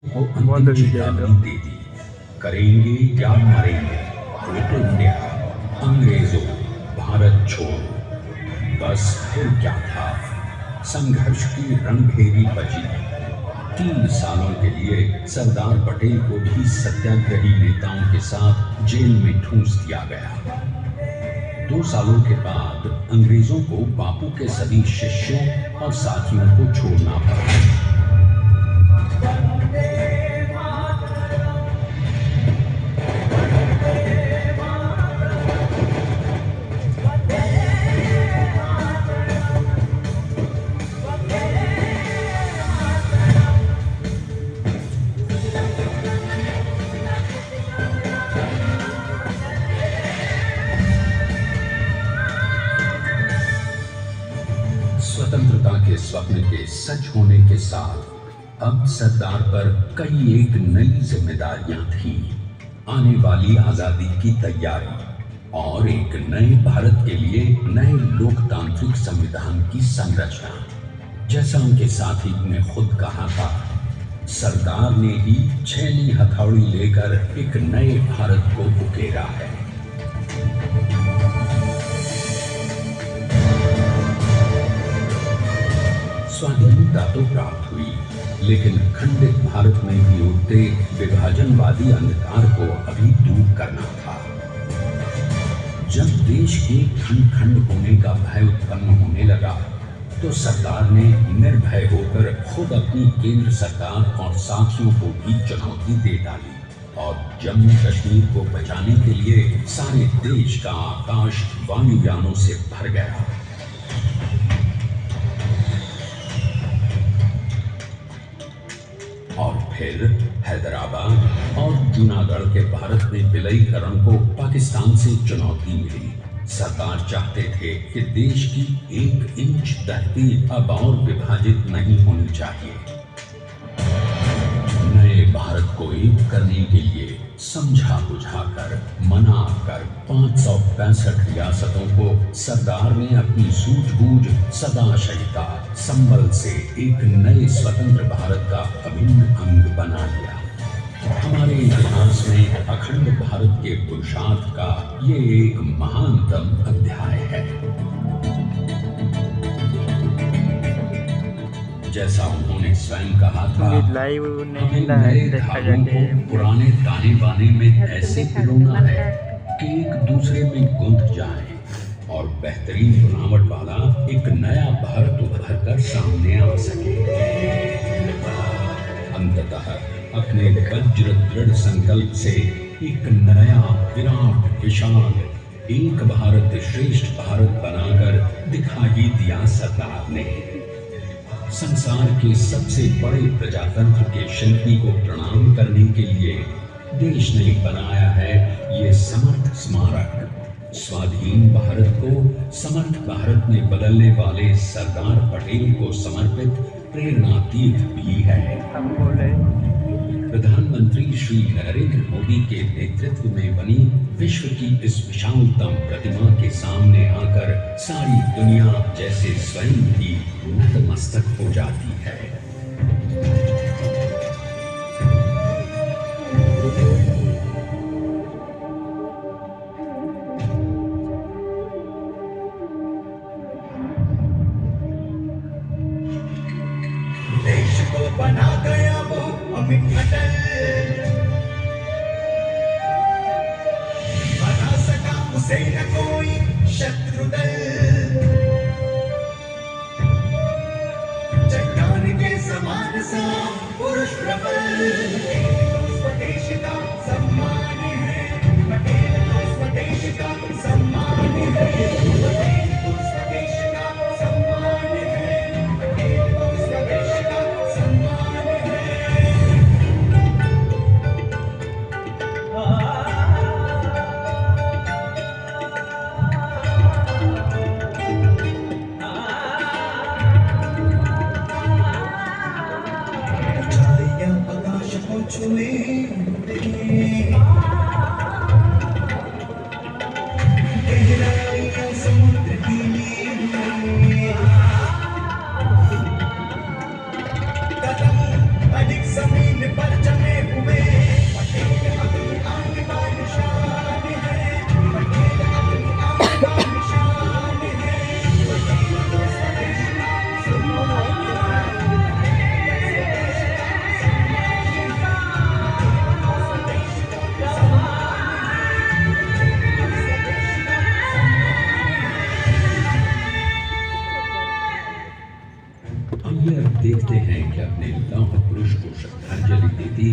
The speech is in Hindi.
को अंतिम चेतावनी दे दी, करेंगे या मरेंगे, क्विट इंडिया, अंग्रेजों, भारत छोड़ो। बस फिर क्या था, संघर्ष की रणभेरी बजी। 3 सालों के लिए सरदार पटेल को भी सत्याग्रही नेताओं के साथ जेल में ठूंस दिया गया। 2 सालों के बाद अंग्रेजों को बापू के सभी शिष्यों और साथियों को छोड़ना पड़ा। स्वतंत्रता के स्वप्न के सच होने के साथ अब सरदार पर कई एक नई जिम्मेदारियां थी। आने वाली आजादी की तैयारी और एक नए भारत के लिए नए लोकतांत्रिक संविधान की संरचना। जैसा उनके साथी ने खुद कहा था, सरदार ने ही 6वीं हथौड़ी लेकर एक नए भारत को उकेरा है। स्वाधीनता तो प्राप्त हुई, लेकिन खंडित भारत में भी उठते विभाजनवादी अंधकार को अभी दूर करना था। जब देश के खंड खंड होने का भय उत्पन्न होने लगा, तो सरदार ने निर्भय होकर खुद अपनी केंद्र सरकार और साथियों को भी चुनौती दे डाली और जम्मू कश्मीर को बचाने के लिए सारे देश का आकाश वायुयानों से भर गया। और फिर हैदराबाद और जूनागढ़ के भारत में विलयीकरण को पाकिस्तान से चुनौती मिली। सरदार चाहते थे कि देश की 1 इंच धरती अब और विभाजित नहीं होनी चाहिए। नए भारत को एक करने के लिए समझा बुझाकर मनाकर 565 रियासतों को सरदार ने अपनी सूझबूझ सदाशयिता संबल से एक नए स्वतंत्र भारत का अभिन्न अंग बना लिया। हमारे इतिहास में अखंड भारत के पुरुषार्थ का ये एक महानतम अध्याय है। जैसा उन्होंने स्वयं कहा था, हमें नए धागों को पुराने ताने बाने में ऐसे पिरोना है कि एक दूसरे में गुंथ जाए और बेहतरीन बनावट वाला एक नया भारत उभर कर सामने आ सके। अंततः अपने वज्र दृढ़ संकल्प से एक नया विराट विशाल एक भारत श्रेष्ठ भारत बनाकर दिखा ही दिया सरदार ने। संसार के सबसे बड़े प्रजातंत्र के शिल्पी को प्रणाम करने के लिए देश ने बनाया है ये समर्थ स्मारक। स्वाधीन भारत को समर्थ भारत में बदलने वाले सरदार पटेल को समर्पित प्रेरणा तीर्थ भी है। प्रधानमंत्री श्री नरेंद्र मोदी के नेतृत्व में बनी विश्व की इस विशालतम प्रतिमा के सामने आकर सारी दुनिया जैसे स्वयं ही नतमस्तक हो जाती है। देश को बना गया वो अमित अटल, बना सका उसे न कोई शत्रु दल। चट्टान के समान सा पुरुष प्रबल, स्वदेश का सम्मान है, पटेल तो स्वदेश का सम्मान है, पटेल तो स्वदेश का सम्मान है, पटेल तो स्वदेश का सम्मान है। ऊंचाइयां आकाश को छुए, गहराइयां समुद्र की नींव, कदम अधिक जमीन पर देखते हैं कि अपने लौह पुरुष को श्रद्धांजलि देती